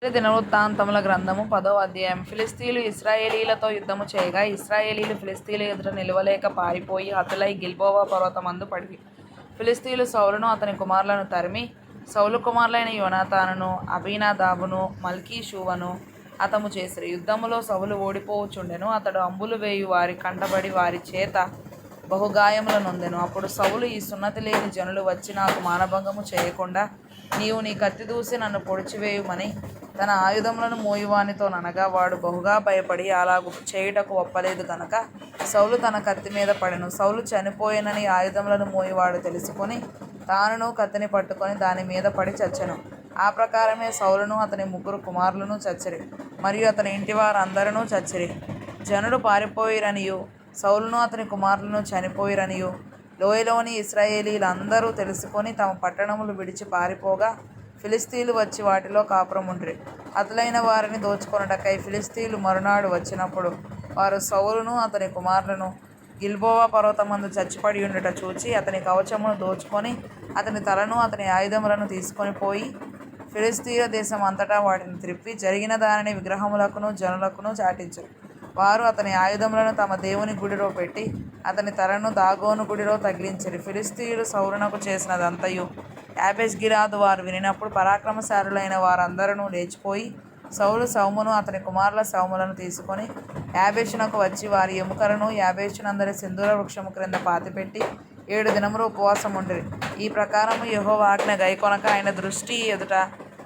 దినవృత్తాంతముల గ్రంథము 10వ అధ్యాయం. ఫిలిష్తీయులు ఇశ్రాయేలీయులతో యుద్ధము చేయగా ఇశ్రాయేలీయులు ఫిలిష్తీయుల ఎదుట నిలువలేక పారిపోయి హతులై గిల్బోవ పర్వతమందు పడిరి. ఫిలిష్తీయులు సౌలును అతని కుమారులను తరిమి, సౌలు కుమారులైన యోనాతానును, అబీనాదాబును, మల్కీషూవను హతము చేసిరి. యుద్ధములో సౌలు ఓడిపోవుచుండెను. అతడు అంబులు వేయు వారి కంటబడి వారి చేత బహుగాయముల నొందెను. అప్పుడు సౌలు, ఈ సున్నతి లేని జనులు వచ్చి నాకు మానభంగము చేయకుండా నీవు నీ కత్తి దూసి నన్ను పొడిచివేయుమని తన ఆయుధములను మోయువానితో ననగా, వాడు బహుగా భయపడి అలాగు చేయుటకు ఒప్పలేదు గనుక సౌలు తన కత్తి మీద పడెను. సౌలు చనిపోయెనని ఆయుధములను మోయువాడు తెలుసుకొని తానును కత్తిని పట్టుకొని దాని మీద పడి చచ్చెను. ఆ ప్రకారమే సౌలును అతని 3 కుమారులను చచ్చిరి, మరియు అతని ఇంటి వారందరూ చచ్చిరి. జనులు పారిపోయిరనియు సౌలును అతని కుమారులను చనిపోయిరనియు లోయలోని ఇశ్రాయేలీయులందరూ తెలుసుకొని తమ పట్టణములు విడిచి పారిపోగా ఫిలిష్తీయులు వచ్చి వాటిలో కాపురముండిరి. హతులైన వారిని దోచుకొనుటకై ఫిలిష్తీయులు మరునాడు వచ్చినప్పుడు వారు సౌలును అతని కుమారులను గిల్బోవ పర్వతమందు చచ్చిపడి ఉండుట చూచి అతని కవచమును దోచుకొని అతని తలను అతని ఆయుధములను తీసుకొని పోయి ఫిలిష్తీయుల దేశం అంతటా వాటిని త్రిప్పి జరిగిన దానిని విగ్రహములకును జనులకును చాటించరు. వారు అతని ఆయుధములను తమ దేవుని గుడిలో పెట్టి అతని తలను దాగోను గుడిలో తగిలించిరి. ఫిలిష్తీయులు సౌలునకు చేసినదంతయు యాబేష్గిలాదు వారు వినినప్పుడు పరాక్రమశాలులైన వారందరూ లేచిపోయి సౌలు సౌమును అతని కుమారుల సౌములను తీసుకొని యాబేషునకు వచ్చి వారి ఎముకలను యాబేషునందరి సింధూర వృక్షము క్రింద పాతిపెట్టి 7 దినములు ఉపవాసముండిరి. ఈ ప్రకారము యెహోవా ఆజ్ఞ గైకొనక ఆయన దృష్టి ఎదుట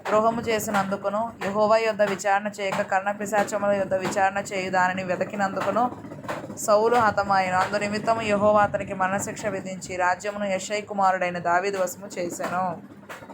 ద్రోహము చేసినందుకును, యెహోవా యొద్ద విచారణ చేయక కర్ణపిశాచముల యొద్ద విచారణ చేయు దానిని వెదకినందుకును సౌలు హతమాయెను. అందునిమిత్తము యెహోవా అతనికి మరణశిక్ష విధించి రాజ్యమును యెష్షయి కుమారుడైన దావీదు వశము చేసెను.